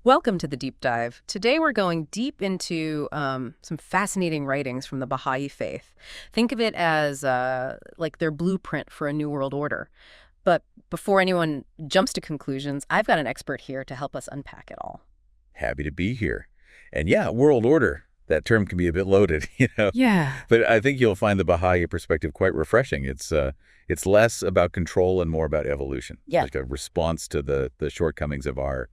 Welcome to the deep dive. Today we're going deep into some fascinating writings from the Baha'i faith. Think of it as like their blueprint for a new world order. But before anyone jumps to conclusions, I've got an expert here to help us unpack it all. Happy to be here. And yeah, world order, that term can be a bit loaded, Yeah. But I think you'll find the Baha'i perspective quite refreshing. It's less about control and more about evolution. Yeah. Like a response to the shortcomings of our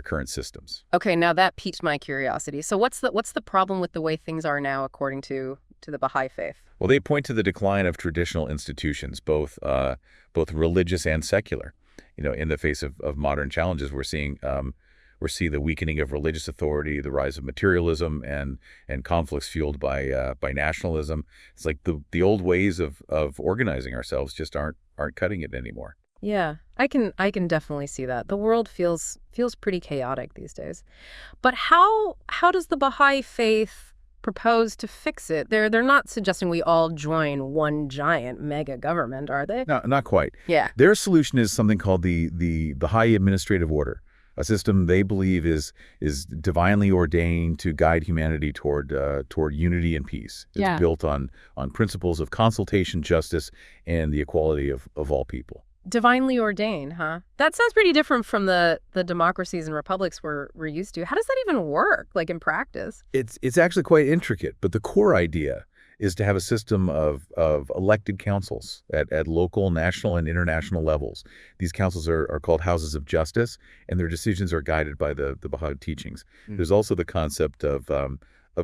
current systems. Okay, now that piqued my curiosity. So what's the problem with the way things are now according to the Baha'i faith? Well, they point to the decline of traditional institutions, both religious and secular. In the face of modern challenges, we're seeing the weakening of religious authority, the rise of materialism, and conflicts fueled by nationalism. It's like the old ways of organizing ourselves just aren't cutting it anymore. Yeah, I can definitely see that. The world feels pretty chaotic these days. But how does the Baha'i faith propose to fix it? They're not suggesting we all join one giant mega government, are they? No, not quite. Yeah. Their solution is something called the Baha'i administrative order, a system they believe is divinely ordained to guide humanity toward unity and peace. It's built on principles of consultation, justice, and the equality of all people. Divinely ordained, huh? That sounds pretty different from the democracies and republics we're used to. How does that even work, like in practice? It's actually quite intricate, but the core idea is to have a system of elected councils at local, national, and international levels. These councils are called houses of justice, and their decisions are guided by the Baha'i teachings. There's also the concept of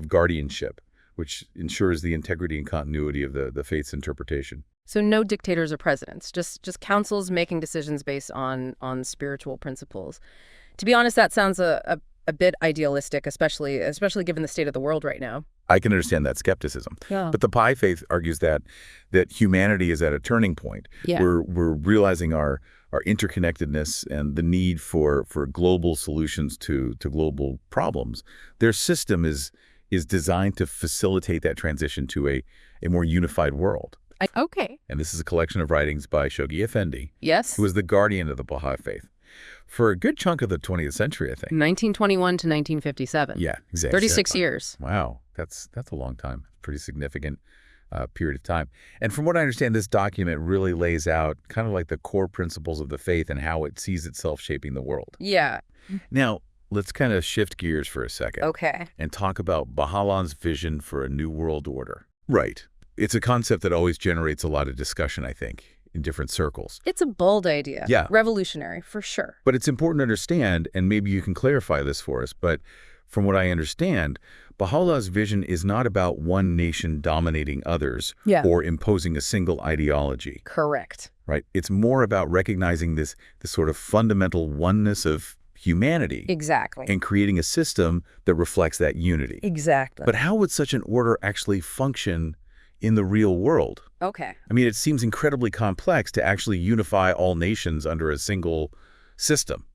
guardianship, which ensures the integrity and continuity of the faith's interpretation. So no dictators or presidents, just councils making decisions based on spiritual principles. To be honest, that sounds a bit idealistic, especially given the state of the world right now. I can understand that skepticism. Yeah. But the Baha'i faith argues that humanity is at a turning point. Yeah. We're realizing our interconnectedness and the need for global solutions to global problems. Their system is designed to facilitate that transition to a more unified world. Okay. And this is a collection of writings by Shoghi Effendi. Yes. Who was the guardian of the Baha'i faith for a good chunk of the 20th century, I think. 1921 to 1957. Yeah, exactly. 36 years. Wow, that's a long time. Pretty significant period of time. And from what I understand, this document really lays out kind of like the core principles of the faith and how it sees itself shaping the world. Yeah. Now, let's kind of shift gears for a second. Okay. And talk about Baha'u'llah's vision for a new world order. Right. It's a concept that always generates a lot of discussion, I think, in different circles. It's a bold idea. Yeah. Revolutionary, for sure. But it's important to understand, and maybe you can clarify this for us, but from what I understand, Baha'u'llah's vision is not about one nation dominating others or imposing a single ideology. Correct. Right? It's more about recognizing this sort of fundamental oneness of humanity. Exactly. And creating a system that reflects that unity. Exactly. But how would such an order actually function in the real world? Okay. I mean, it seems incredibly complex to actually unify all nations under a single system.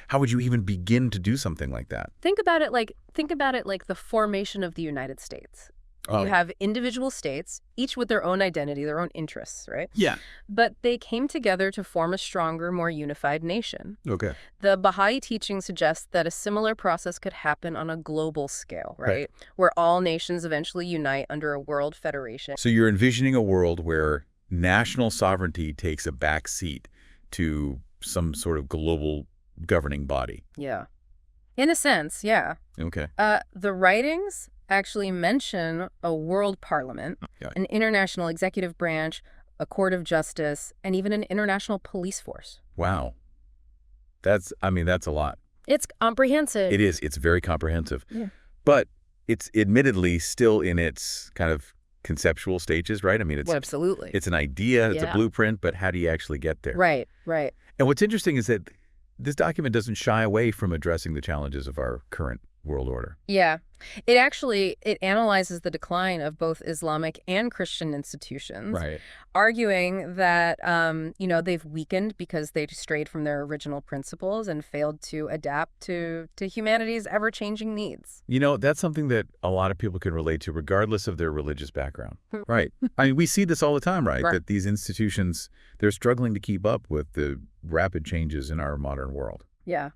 How would you even begin to do something like that? Think about it like the formation of the United States. Oh. You have individual states, each with their own identity, their own interests, right? Yeah. But they came together to form a stronger, more unified nation. Okay. The Baha'i teaching suggests that a similar process could happen on a global scale, right? Where all nations eventually unite under a world federation. So you're envisioning a world where national sovereignty takes a back seat to some sort of global governing body. Yeah. In a sense, yeah. Okay. The writings actually mention a world parliament, an international executive branch, a court of justice, and even an international police force. Wow. That's a lot. It's comprehensive. It is. It's very comprehensive. Yeah. But it's admittedly still in its kind of conceptual stages, right? I mean, absolutely. It's an idea, it's a blueprint, but how do you actually get there? Right. And what's interesting is that this document doesn't shy away from addressing the challenges of our current world order. Yeah. It analyzes the decline of both Islamic and Christian institutions, Right. arguing that, they've weakened because they strayed from their original principles and failed to adapt to humanity's ever-changing needs. That's something that a lot of people can relate to, regardless of their religious background. Right. I mean, we see this all the time, right? That these institutions, they're struggling to keep up with the rapid changes in our modern world. Yeah.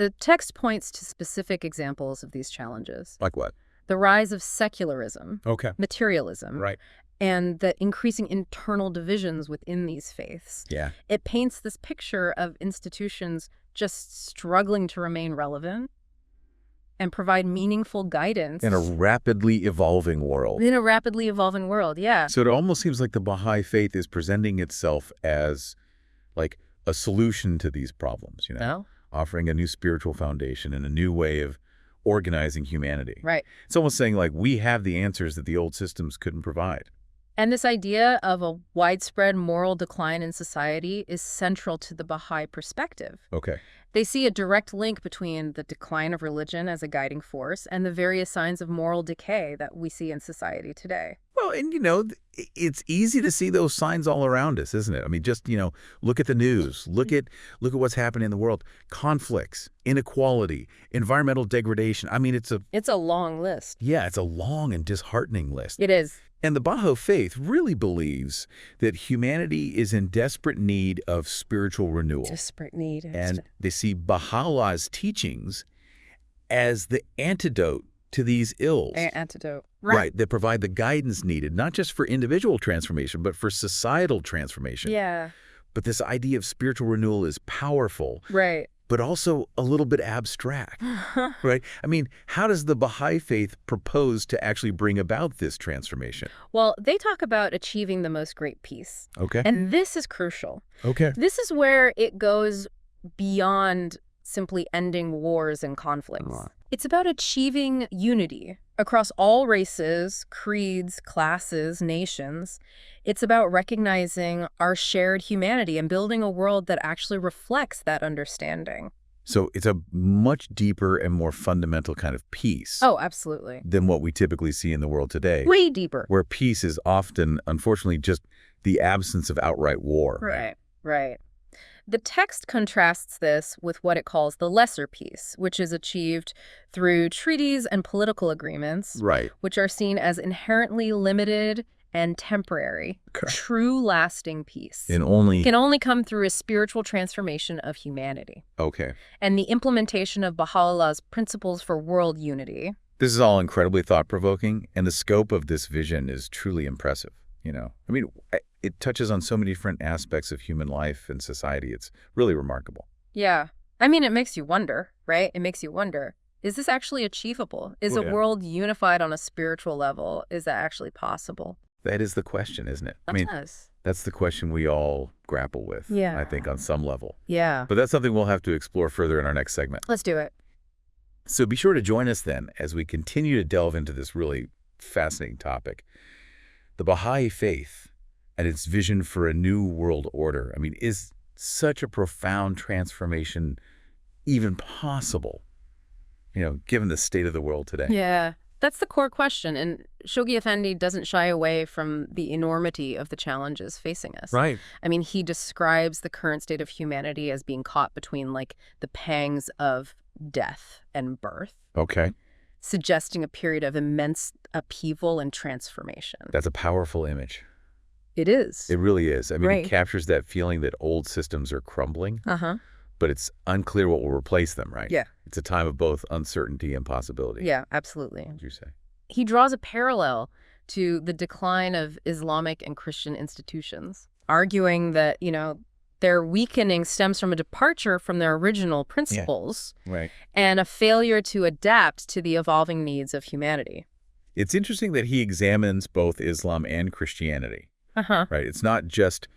The text points to specific examples of these challenges. Like what? The rise of secularism, Okay. materialism, Right. and the increasing internal divisions within these faiths. Yeah. It paints this picture of institutions just struggling to remain relevant and provide meaningful guidance. In a rapidly evolving world. In a rapidly evolving world, yeah. So it almost seems like the Baha'i faith is presenting itself as like a solution to these problems, No? offering a new spiritual foundation and a new way of organizing humanity. Right. It's almost saying like we have the answers that the old systems couldn't provide. And this idea of a widespread moral decline in society is central to the Baha'i perspective. Okay. They see a direct link between the decline of religion as a guiding force and the various signs of moral decay that we see in society today. Well, and it's easy to see those signs all around us, isn't it? I mean, just, look at the news, look at what's happening in the world. Conflicts, inequality, environmental degradation. I mean, it's a long list. yeah, it's a long and disheartening list. It is. And the Baha'i faith really believes that humanity is in desperate need of spiritual renewal. Desperate need. And they see Baha'u'llah's teachings as the antidote to these ills. Antidote. Right, that provide the guidance needed, not just for individual transformation, but for societal transformation. Yeah. But this idea of spiritual renewal is powerful, Right. but also a little bit abstract, right? I mean, how does the Baha'i faith propose to actually bring about this transformation? Well, they talk about achieving the most great peace. Okay. And this is crucial. Okay. This is where it goes beyond simply ending wars and conflicts. Right. It's about achieving unity across all races, creeds, classes, nations. It's about recognizing our shared humanity and building a world that actually reflects that understanding. So it's a much deeper and more fundamental kind of peace Oh, absolutely. than what we typically see in the world today, Way deeper. where peace is often, unfortunately, just the absence of outright war. Right, right. The text contrasts this with what it calls the lesser peace, which is achieved through treaties and political agreements, Right. which are seen as inherently limited and temporary. Okay. True lasting peace And only... can only come through a spiritual transformation of humanity Okay. and the implementation of Baha'u'llah's principles for world unity. This is all incredibly thought-provoking, and the scope of this vision is truly impressive. I mean, it touches on so many different aspects of human life and society. It's really remarkable. Yeah. I mean, it makes you wonder, right? It makes you wonder, is this actually achievable? Is Oh, a yeah. world unified on a spiritual level? Is that actually possible? That is the question, isn't it? I mean, Sometimes. that's the question we all grapple with, Yeah. I think, on some level. Yeah. But that's something we'll have to explore further in our next segment. Let's do it. So be sure to join us then as we continue to delve into this really fascinating topic. The Baha'i faith and its vision for a new world order, I mean, is such a profound transformation even possible, given the state of the world today? Yeah. That's the core question. And Shoghi Effendi doesn't shy away from the enormity of the challenges facing us. Right. I mean, he describes the current state of humanity as being caught between, like, the pangs of death and birth, Okay. suggesting a period of immense upheaval and transformation. That's a powerful image. It is. It really is. I mean, Right. it captures that feeling that old systems are crumbling, Uh-huh. but it's unclear what will replace them, right? Yeah. It's a time of both uncertainty and possibility. Yeah, absolutely. What would you say? He draws a parallel to the decline of Islamic and Christian institutions, arguing that, their weakening stems from a departure from their original principles Right. and a failure to adapt to the evolving needs of humanity. It's interesting that he examines both Islam and Christianity, Uh-huh. right? It's not just,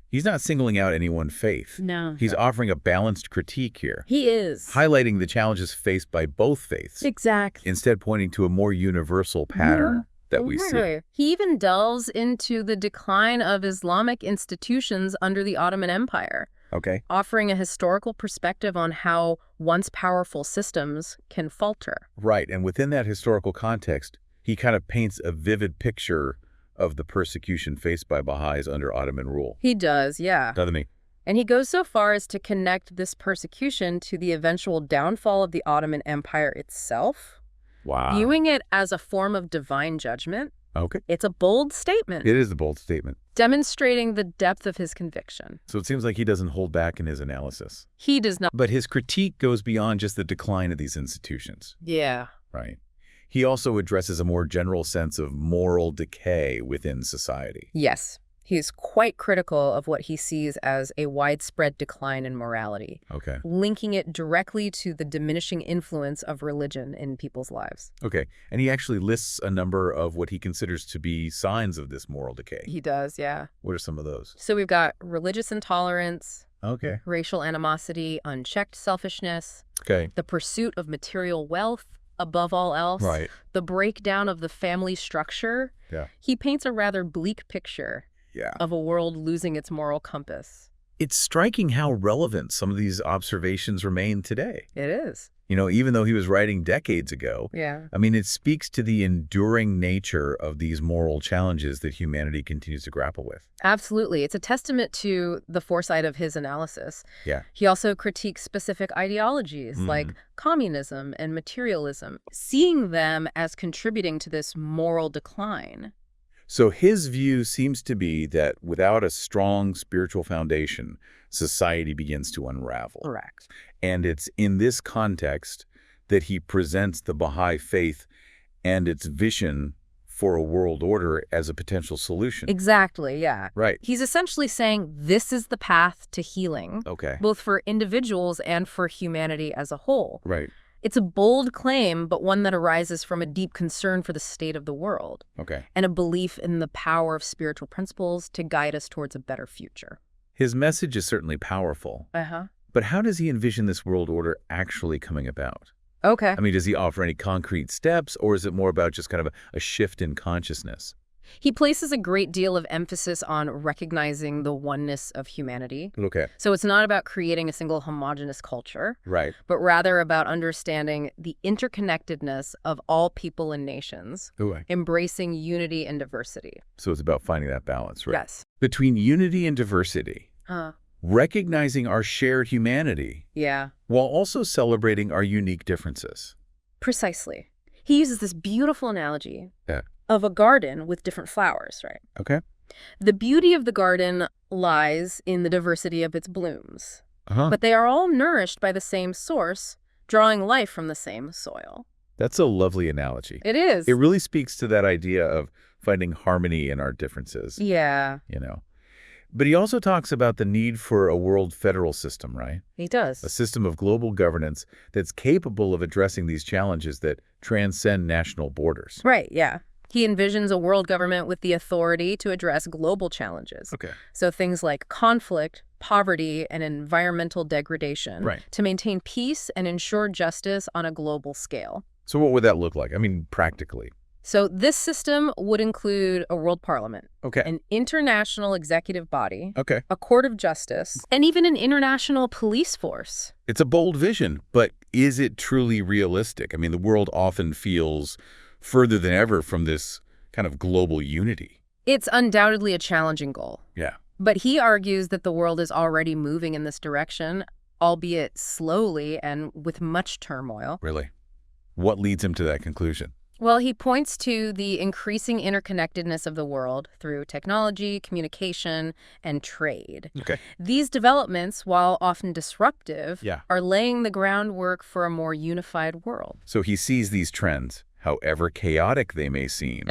he's not singling out any one faith. No. He's offering a balanced critique here, He is. highlighting the challenges faced by both faiths, Exactly. instead pointing to a more universal pattern that we see. Right. He even delves into the decline of Islamic institutions under the Ottoman Empire, Okay. offering a historical perspective on how once powerful systems can falter. Right. And within that historical context, he kind of paints a vivid picture of the persecution faced by Baha'is under Ottoman rule, He does, yeah. doesn't he? And he goes so far as to connect this persecution to the eventual downfall of the Ottoman Empire itself, Wow. viewing it as a form of divine judgment. Okay. It's a bold statement, It is a bold statement. demonstrating the depth of his conviction. So it seems like he doesn't hold back in his analysis. He does not. But his critique goes beyond just the decline of these institutions, Yeah. right? He also addresses a more general sense of moral decay within society. Yes. He's quite critical of what he sees as a widespread decline in morality, Okay. linking it directly to the diminishing influence of religion in people's lives. Okay. And he actually lists a number of what he considers to be signs of this moral decay. He does, yeah. What are some of those? So we've got religious intolerance, Okay. racial animosity, unchecked selfishness, Okay. the pursuit of material wealth above all else, Right. the breakdown of the family structure. Yeah. He paints a rather bleak picture Yeah. of a world losing its moral compass. It's striking how relevant some of these observations remain today. It is. Even though he was writing decades ago, Yeah. I mean, it speaks to the enduring nature of these moral challenges that humanity continues to grapple with. Absolutely. It's a testament to the foresight of his analysis. Yeah. He also critiques specific ideologies like communism and materialism, seeing them as contributing to this moral decline. So his view seems to be that without a strong spiritual foundation, society begins to unravel. Correct. And it's in this context that he presents the Baha'i faith and its vision for a world order as a potential solution. Exactly, yeah. Right. He's essentially saying this is the path to healing, Okay. both for individuals and for humanity as a whole. Right. It's a bold claim, but one that arises from a deep concern for the state of the world Okay. and a belief in the power of spiritual principles to guide us towards a better future. His message is certainly powerful, but how does he envision this world order actually coming about? Okay. I mean, does he offer any concrete steps, or is it more about just kind of a shift in consciousness? He places a great deal of emphasis on recognizing the oneness of humanity. Okay. So it's not about creating a single homogenous culture, Right. but rather about understanding the interconnectedness of all people and nations, Okay. embracing unity and diversity. So it's about finding that balance, right? Yes. Between unity and diversity, Huh. recognizing our shared humanity, Yeah. while also celebrating our unique differences. Precisely. He uses this beautiful analogy Yeah. of a garden with different flowers, right? Okay. The beauty of the garden lies in the diversity of its blooms, Uh-huh. but they are all nourished by the same source, drawing life from the same soil. That's a lovely analogy. It is. It really speaks to that idea of finding harmony in our differences, Yeah, But he also talks about the need for a world federal system, right? he does. A system of global governance that's capable of addressing these challenges that transcend national borders. Right, yeah. He envisions a world government with the authority to address global challenges. Okay. So things like conflict, poverty, and environmental degradation Right. to maintain peace and ensure justice on a global scale. So what would that look like? I mean, practically. So this system would include a world parliament, Okay. an international executive body, Okay. a court of justice, and even an international police force. It's a bold vision, but is it truly realistic? I mean, the world often feels further than ever from this kind of global unity. It's undoubtedly a challenging goal. Yeah. But he argues that the world is already moving in this direction, albeit slowly and with much turmoil. Really? What leads him to that conclusion? Well, he points to the increasing interconnectedness of the world through technology, communication, and trade. Okay. These developments, while often disruptive, Yeah. are laying the groundwork for a more unified world. So he sees these trends, however chaotic they may seem,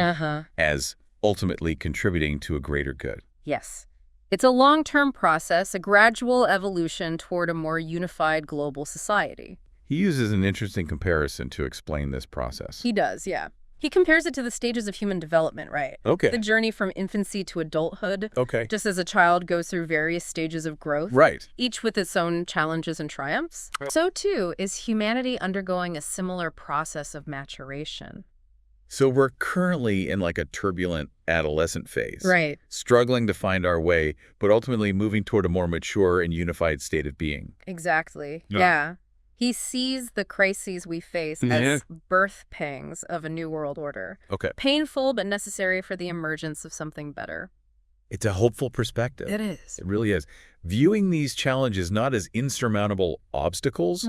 as ultimately contributing to a greater good. Yes. It's a long-term process, a gradual evolution toward a more unified global society. He uses an interesting comparison to explain this process. He does, yeah. He compares it to the stages of human development, right? Okay. The journey from infancy to adulthood, Okay. just as a child goes through various stages of growth, Right. each with its own challenges and triumphs. So, too, is humanity undergoing a similar process of maturation. So we're currently in like a turbulent adolescent phase. Right. Struggling to find our way, but ultimately moving toward a more mature and unified state of being. Exactly. Yeah. Yeah. He sees the crises we face as birth pangs of a new world order. Okay. Painful, but necessary for the emergence of something better. It's a hopeful perspective. It is. It really is. Viewing these challenges not as insurmountable obstacles,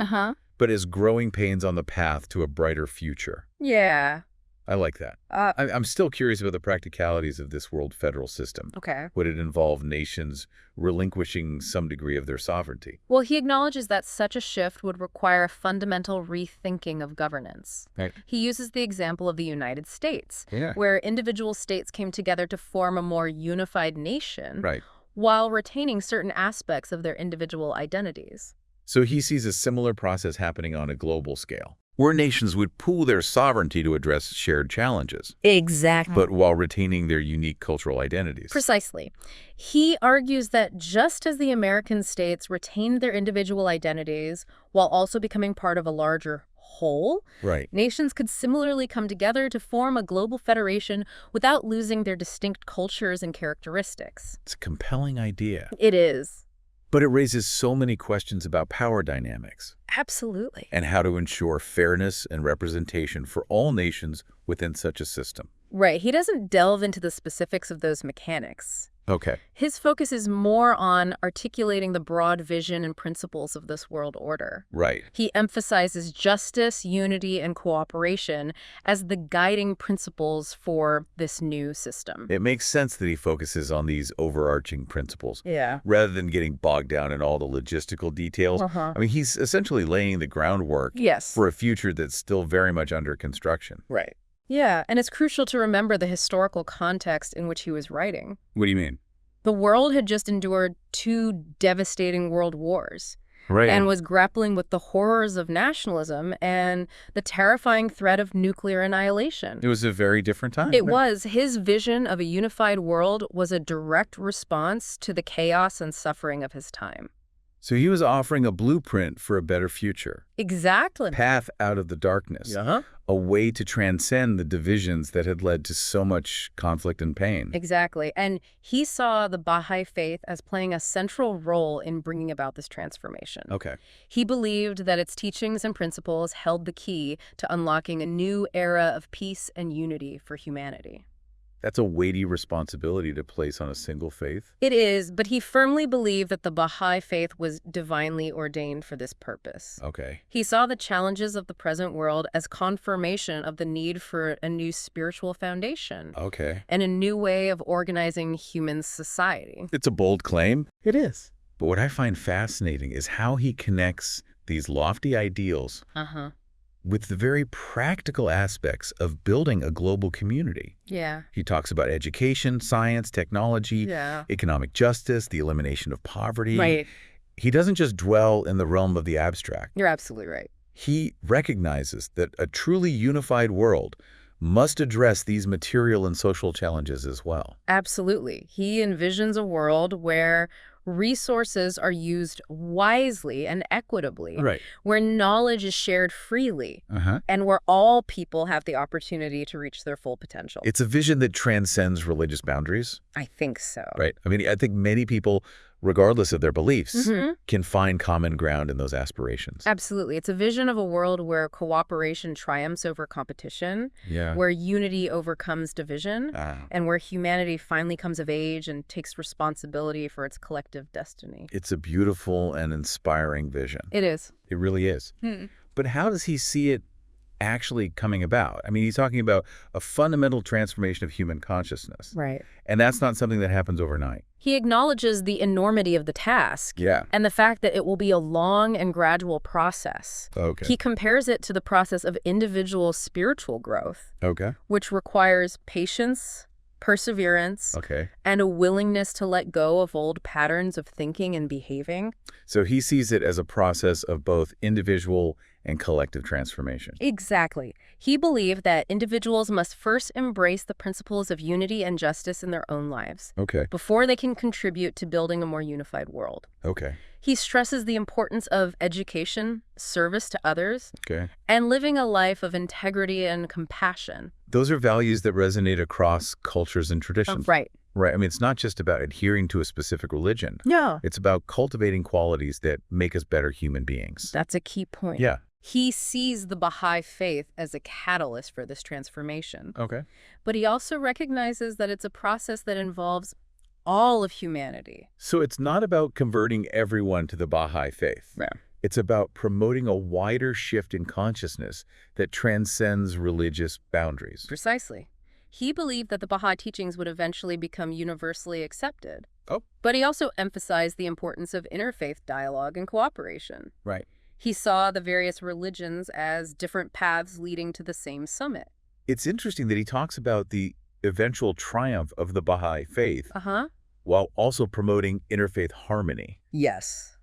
but as growing pains on the path to a brighter future. Yeah. I like that. I'm still curious about the practicalities of this world federal system. Okay. Would it involve nations relinquishing some degree of their sovereignty? Well, he acknowledges that such a shift would require a fundamental rethinking of governance. Right. He uses the example of the United States, Yeah. where individual states came together to form a more unified nation Right. while retaining certain aspects of their individual identities. So he sees a similar process happening on a global scale, where nations would pool their sovereignty to address shared challenges, Exactly. but while retaining their unique cultural identities. Precisely. He argues that just as the American states retained their individual identities while also becoming part of a larger whole, Right. nations could similarly come together to form a global federation without losing their distinct cultures and characteristics. It's a compelling idea, It is. but it raises so many questions about power dynamics Absolutely. and how to ensure fairness and representation for all nations within such a system. Right. He doesn't delve into the specifics of those mechanics. Okay. His focus is more on articulating the broad vision and principles of this world order. Right. He emphasizes justice, unity, and cooperation as the guiding principles for this new system. It makes sense that he focuses on these overarching principles Yeah. rather than getting bogged down in all the logistical details. Uh-huh. I mean, he's essentially laying the groundwork Yes. for a future that's still very much under construction. Right. Yeah, and it's crucial to remember the historical context in which he was writing. What do you mean? The world had just endured 2 devastating world wars Right. and was grappling with the horrors of nationalism and the terrifying threat of nuclear annihilation. It was a very different time. It was. His vision of a unified world was a direct response to the chaos and suffering of his time. So he was offering a blueprint for a better future, Exactly. path out of the darkness, Uh-huh. a way to transcend the divisions that had led to so much conflict and pain. Exactly. And he saw the Baha'i faith as playing a central role in bringing about this transformation. Okay. He believed that its teachings and principles held the key to unlocking a new era of peace and unity for humanity. That's a weighty responsibility to place on a single faith. It is, but he firmly believed that the Baha'i faith was divinely ordained for this purpose. Okay. He saw the challenges of the present world as confirmation of the need for a new spiritual foundation Okay. and a new way of organizing human society. It's a bold claim, It is. but what I find fascinating is how he connects these lofty ideals Uh-huh. with the very practical aspects of building a global community. Yeah. He talks about education, science, technology, Yeah. economic justice, the elimination of poverty. Right. He doesn't just dwell in the realm of the abstract. You're absolutely right. He recognizes that a truly unified world must address these material and social challenges as well. Absolutely. He envisions a world where resources are used wisely and equitably, Right. where knowledge is shared freely, Uh-huh. and where all people have the opportunity to reach their full potential. It's a vision that transcends religious boundaries, I think so. right? I mean, I think many people, regardless of their beliefs, Mhm. can find common ground in those aspirations. Absolutely. It's a vision of a world where cooperation triumphs over competition, Yeah. where unity overcomes division, and where humanity finally comes of age and takes responsibility for its collective destiny. It's a beautiful and inspiring vision. It is. It really is. Hmm. But how does he see it actually coming about? I mean, he's talking about a fundamental transformation of human consciousness. Right. And that's not something that happens overnight. He acknowledges the enormity of the task Yeah. and the fact that it will be a long and gradual process. Okay. He compares it to the process of individual spiritual growth, Okay. which requires patience, perseverance, Okay. and a willingness to let go of old patterns of thinking and behaving. So he sees it as a process of both individual and collective transformation. Exactly. He believed that individuals must first embrace the principles of unity and justice in their own lives Okay. before they can contribute to building a more unified world. Okay. He stresses the importance of education, service to others, Okay. and living a life of integrity and compassion. Those are values that resonate across cultures and traditions. Right. Right. I mean, it's not just about adhering to a specific religion. Yeah. It's about cultivating qualities that make us better human beings. That's a key point. Yeah. He sees the Baha'i faith as a catalyst for this transformation. Okay. But he also recognizes that it's a process that involves all of humanity. So it's not about converting everyone to the Baha'i faith. Yeah. It's about promoting a wider shift in consciousness that transcends religious boundaries. Precisely. He believed that the Baha'i teachings would eventually become universally accepted. Oh. But he also emphasized the importance of interfaith dialogue and cooperation. Right. He saw the various religions as different paths leading to the same summit. It's interesting that he talks about the eventual triumph of the Baha'i faith while also promoting interfaith harmony. Yes.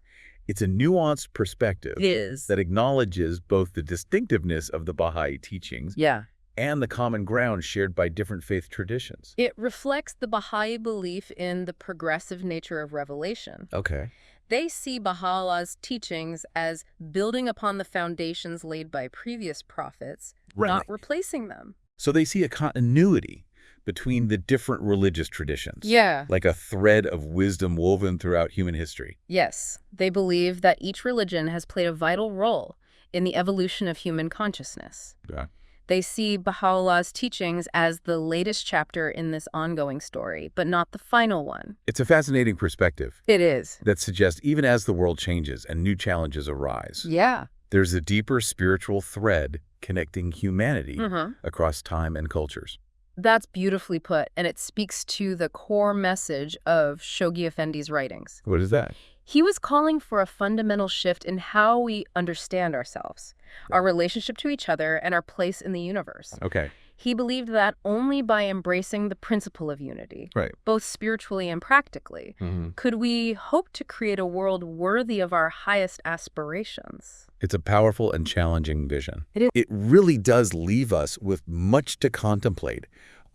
It's a nuanced perspective It is. that acknowledges both the distinctiveness of the Baha'i teachings Yeah. and the common ground shared by different faith traditions. It reflects the Baha'i belief in the progressive nature of revelation. Okay. They see Baha'u'llah's teachings as building upon the foundations laid by previous prophets, not replacing them. So they see a continuity between the different religious traditions. Yeah. Like a thread of wisdom woven throughout human history. Yes. They believe that each religion has played a vital role in the evolution of human consciousness. Yeah. They see Baha'u'llah's teachings as the latest chapter in this ongoing story, but not the final one. It's a fascinating perspective. It is. That suggests even as the world changes and new challenges arise, Yeah. there's a deeper spiritual thread connecting humanity across time and cultures. That's beautifully put, and it speaks to the core message of Shoghi Effendi's writings. What is that? He was calling for a fundamental shift in how we understand ourselves, our relationship to each other, and our place in the universe. Okay. He believed that only by embracing the principle of unity, both spiritually and practically, could we hope to create a world worthy of our highest aspirations. It's a powerful and challenging vision. It is. It really does leave us with much to contemplate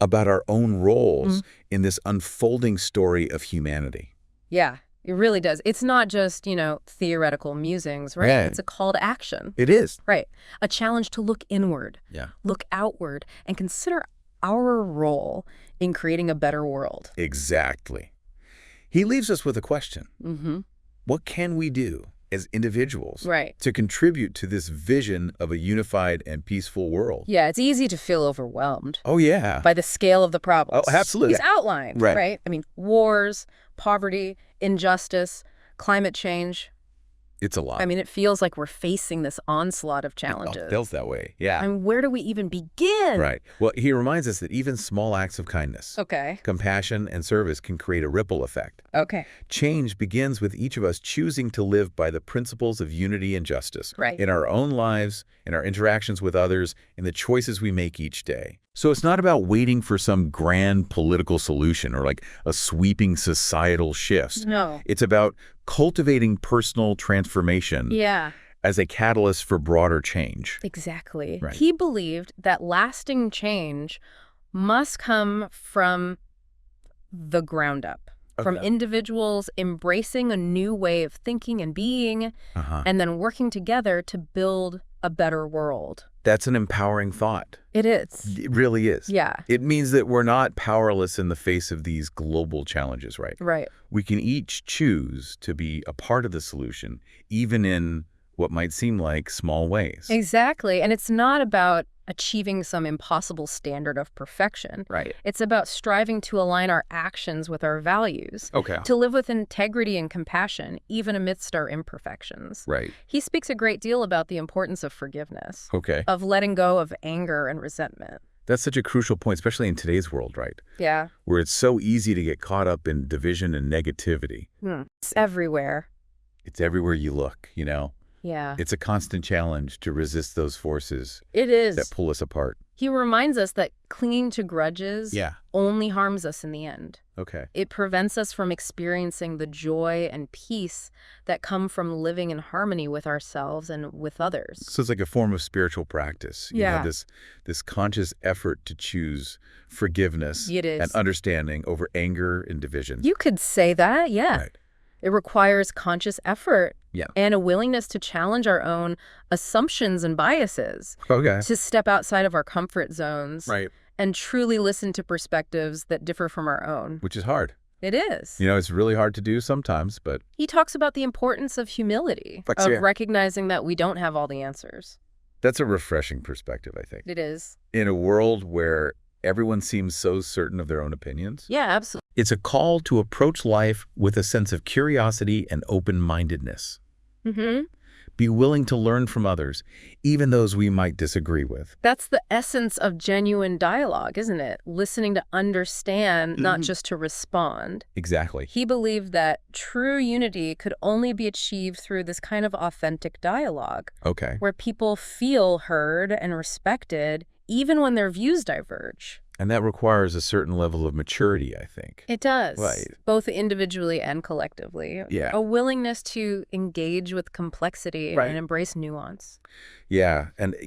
about our own roles in this unfolding story of humanity. Yeah. It really does. It's not just, theoretical musings, right? Yeah. It's a call to action. It is. Right. A challenge to look inward, look outward, and consider our role in creating a better world. Exactly. He leaves us with a question. What can we do as individuals to contribute to this vision of a unified and peaceful world? Yeah, it's easy to feel overwhelmed. Oh, yeah. By the scale of the problems. Oh, absolutely. He's outlined, right? I mean, wars, poverty, injustice, climate change. It's a lot. I mean, it feels like we're facing this onslaught of challenges. It feels that way, yeah. I mean, where do we even begin? Right. Well, he reminds us that even small acts of kindness, compassion, and service can create a ripple effect. Okay. Change begins with each of us choosing to live by the principles of unity and justice in our own lives, in our interactions with others, in the choices we make each day. So it's not about waiting for some grand political solution or like a sweeping societal shift. No. It's about cultivating personal transformation as a catalyst for broader change. Exactly. Right. He believed that lasting change must come from the ground up, from individuals embracing a new way of thinking and being, and then working together to build a better world. That's an empowering thought. It is. It really is. Yeah. It means that we're not powerless in the face of these global challenges, right? Right. We can each choose to be a part of the solution, even in what might seem like small ways. Exactly. And it's not about achieving some impossible standard of perfection. Right. It's about striving to align our actions with our values. Okay. To live with integrity and compassion, even amidst our imperfections. Right. He speaks a great deal about the importance of forgiveness. Okay. Of letting go of anger and resentment. That's such a crucial point, especially in today's world, right? Yeah. Where it's so easy to get caught up in division and negativity. It's everywhere. It's everywhere you look, Yeah. It's a constant challenge to resist those forces It is. that pull us apart. He reminds us that clinging to grudges only harms us in the end. Okay. It prevents us from experiencing the joy and peace that come from living in harmony with ourselves and with others. So it's like a form of spiritual practice. This conscious effort to choose forgiveness and understanding over anger and division. You could say that, Right. It requires conscious effort Yeah. and a willingness to challenge our own assumptions and biases, Okay. to step outside of our comfort zones, Right. and truly listen to perspectives that differ from our own. Which is hard. It is. It's really hard to do sometimes, but... He talks about the importance of humility, of recognizing that we don't have all the answers. That's a refreshing perspective, I think. It is. In a world where everyone seems so certain of their own opinions. Yeah, absolutely. It's a call to approach life with a sense of curiosity and open-mindedness. Be willing to learn from others, even those we might disagree with. That's the essence of genuine dialogue, isn't it? Listening to understand, not just to respond. Exactly. He believed that true unity could only be achieved through this kind of authentic dialogue, Okay. where people feel heard and respected, even when their views diverge. And that requires a certain level of maturity, I think. It does, Right. both individually and collectively. Yeah. A willingness to engage with complexity Right. and embrace nuance. Yeah, and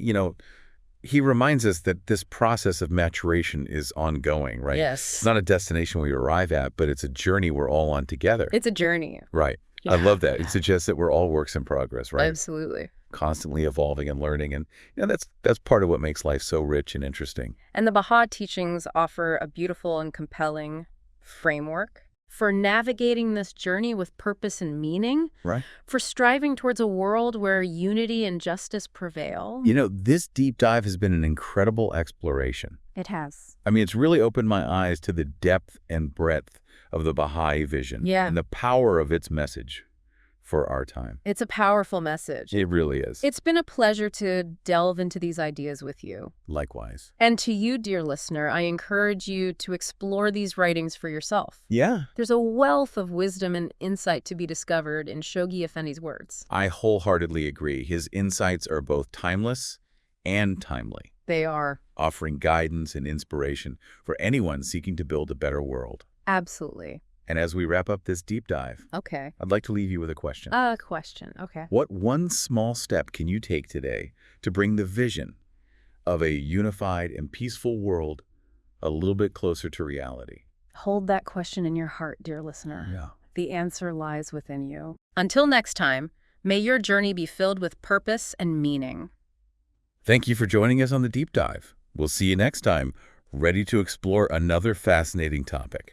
he reminds us that this process of maturation is ongoing, right? Yes. It's not a destination we arrive at, but it's a journey we're all on together. It's a journey. Right. I love that. It suggests that we're all works in progress, right? Absolutely. Constantly evolving and learning, and that's part of what makes life so rich and interesting. And the Baha'i teachings offer a beautiful and compelling framework for navigating this journey with purpose and meaning, Right. for striving towards a world where unity and justice prevail. This deep dive has been an incredible exploration. It has. I mean, it's really opened my eyes to the depth and breadth of the Baha'i vision and the power of its message for our time. It's a powerful message. It really is. It's been a pleasure to delve into these ideas with you. Likewise. And to you, dear listener, I encourage you to explore these writings for yourself. Yeah. There's a wealth of wisdom and insight to be discovered in Shoghi Effendi's words. I wholeheartedly agree. His insights are both timeless and timely, They are. offering guidance and inspiration for anyone seeking to build a better world. Absolutely. And as we wrap up this deep dive, Okay. I'd like to leave you with a question. A question. Okay. What one small step can you take today to bring the vision of a unified and peaceful world a little bit closer to reality? Hold that question in your heart, dear listener. Yeah. The answer lies within you. Until next time, may your journey be filled with purpose and meaning. Thank you for joining us on the deep dive. We'll see you next time, ready to explore another fascinating topic.